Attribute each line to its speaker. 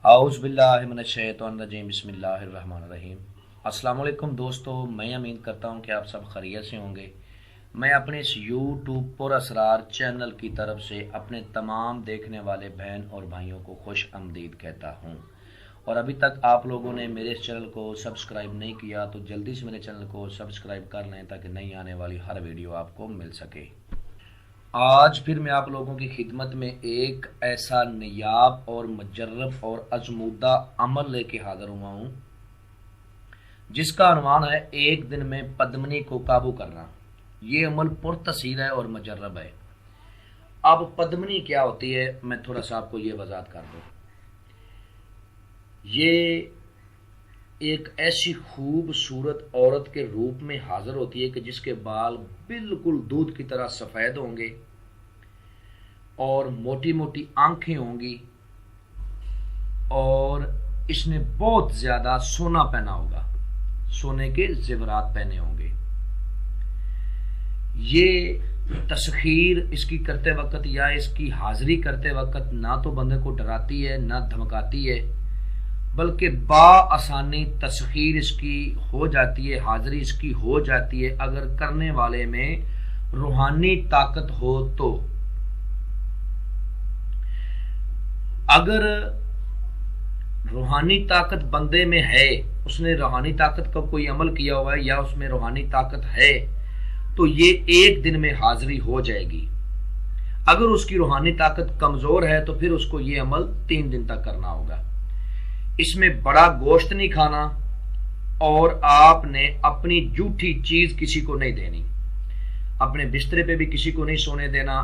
Speaker 1: आउज़ बिल्लाहि मिनश शैतानिर रजीम बिस्मिल्लाहिर रहमानिर रहीम। अस्सलाम वालेकुम दोस्तों, मैं उम्मीद करता हूँ कि आप सब खैरियत से होंगे। मैं अपने इस यूट्यूब पुरअसरार चैनल की तरफ से अपने तमाम देखने वाले बहन और भाइयों को खुश आमदीद कहता हूँ। और अभी तक आप लोगों ने मेरे इस चैनल को सब्सक्राइब नहीं किया तो जल्दी से मेरे चैनल को सब्सक्राइब कर लें ताकि नई आने वाली हर वीडियो आपको मिल सके। आज फिर मैं आप लोगों की खिदमत में एक ऐसा नायाब और मुजर्रब और आजमूदा अमल लेके हाजिर हुआ हूँ जिसका अनुमान है एक दिन में पद्मिनी को काबू करना। ये अमल पुरतसीर है और मुजर्रब है। अब पद्मिनी क्या होती है मैं थोड़ा सा आपको ये वजाहत कर दूँ। ये एक ऐसी खूबसूरत औरत के रूप में हाजिर होती है कि जिसके बाल बिल्कुल दूध की तरह सफ़ेद होंगे और मोटी मोटी आंखें होंगी और इसने बहुत ज़्यादा सोना पहना होगा, सोने के जेवरात पहने होंगे। ये तस्खीर इसकी करते वक्त या इसकी हाजिरी करते वक्त ना तो बंदे को डराती है ना धमकाती है, बल्कि बाआसानी तस्खीर इसकी हो जाती है, हाजिरी इसकी हो जाती है अगर करने वाले में रूहानी ताकत हो तो। अगर रूहानी ताकत बंदे में है, उसने रूहानी ताकत का कोई अमल किया हुआ है या उसमें रूहानी ताकत है तो ये एक दिन में हाजिरी हो जाएगी। अगर उसकी रूहानी ताकत कमजोर है तो फिर उसको ये अमल 3 दिन तक करना होगा। इसमें बड़ा गोश्त नहीं खाना और आपने अपनी जूठी चीज किसी को नहीं देनी, अपने बिस्तरे पे भी किसी को नहीं सोने देना।